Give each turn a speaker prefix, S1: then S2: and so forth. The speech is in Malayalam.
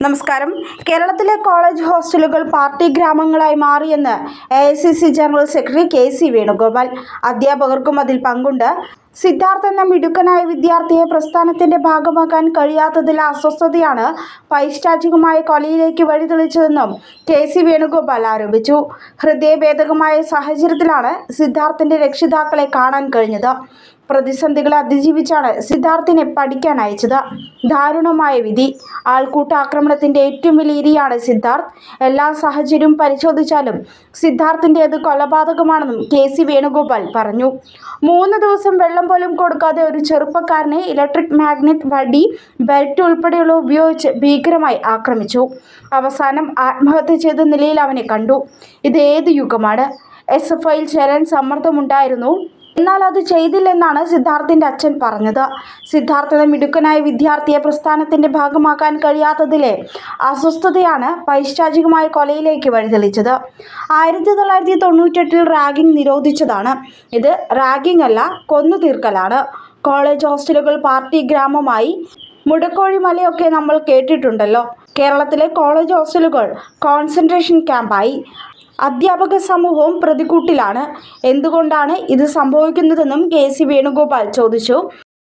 S1: നമസ്കാരം. കേരളത്തിലെ കോളേജ് ഹോസ്റ്റലുകൾ പാർട്ടി ഗ്രാമങ്ങളായി മാറിയെന്ന് AICC general secretary KC Venugopal. അധ്യാപകർക്കും അതിൽ പങ്കുണ്ട്. സിദ്ധാർത്ഥ് എന്ന മിടുക്കനായ വിദ്യാർത്ഥിയെ പ്രസ്ഥാനത്തിന്റെ ഭാഗമാക്കാൻ കഴിയാത്തതിൽ അസ്വസ്ഥതയാണ് പൈശാചികമായ കൊലയിലേക്ക് വഴിതെളിച്ചതെന്നും KC വേണുഗോപാൽ ആരോപിച്ചു. ഹൃദയഭേദകമായ സാഹചര്യത്തിലാണ് സിദ്ധാർത്ഥിന്റെ രക്ഷിതാക്കളെ കാണാൻ കഴിഞ്ഞത്. പ്രതിസന്ധികളെ അതിജീവിച്ചാണ് സിദ്ധാർത്ഥിനെ പഠിക്കാൻ അയച്ചത്. ദാരുണമായ വിധി. ആൾക്കൂട്ട ആക്രമണത്തിന്റെ ഏറ്റവും വലിയ ഇരയാണ് സിദ്ധാർത്ഥ്. എല്ലാ സാഹചര്യവും പരിശോധിച്ചാലും സിദ്ധാർത്ഥിന്റേത് കൊലപാതകമാണെന്നും KC വേണുഗോപാൽ പറഞ്ഞു. 3 ദിവസം വെള്ളം പോലും കൊടുക്കാതെ ഒരു ചെറുപ്പക്കാരനെ ഇലക്ട്രിക് മാഗ്നറ്റ്, വടി, ബെൽറ്റ് ഉൾപ്പെടെയുള്ള ഉപയോഗിച്ച് ഭീകരമായി ആക്രമിച്ചു. അവസാനം ആത്മഹത്യ ചെയ്ത നിലയിൽ അവനെ കണ്ടു. ഇത് ഏത് യുഗമാണ്? SFIയിൽ ചേരാൻ സമ്മർദ്ദമുണ്ടായിരുന്നു. എന്നാൽ അത് ചെയ്തില്ലെന്നാണ് സിദ്ധാർത്ഥിന്റെ അച്ഛൻ പറഞ്ഞത്. സിദ്ധാർത്ഥ് എന്ന മിടുക്കനായ വിദ്യാർത്ഥിയെ പ്രസ്ഥാനത്തിന്റെ ഭാഗമാക്കാൻ കഴിയാത്തതിലെ അസ്വസ്ഥതയാണ് പൈശാചികമായ കൊലയിലേക്ക് വഴിതെളിച്ചത്. 1998 റാഗിംഗ് നിരോധിച്ചതാണ്. ഇത് റാഗിംഗ് അല്ല, കൊന്നുതീർക്കലാണ്. കോളേജ് ഹോസ്റ്റലുകൾ പാർട്ടി ഗ്രാമമായി. മുടക്കോഴി മലയൊക്കെ നമ്മൾ കേട്ടിട്ടുണ്ടല്ലോ. കേരളത്തിലെ കോളേജ് ഹോസ്റ്റലുകൾ കോൺസെൻട്രേഷൻ ക്യാമ്പായി. അധ്യാപക സമൂഹവും പ്രതിക്കൂട്ടിലാണ്. എന്തുകൊണ്ടാണ് ഇത് സംഭവിക്കുന്നതെന്നും KC വേണുഗോപാൽ ചോദിച്ചു.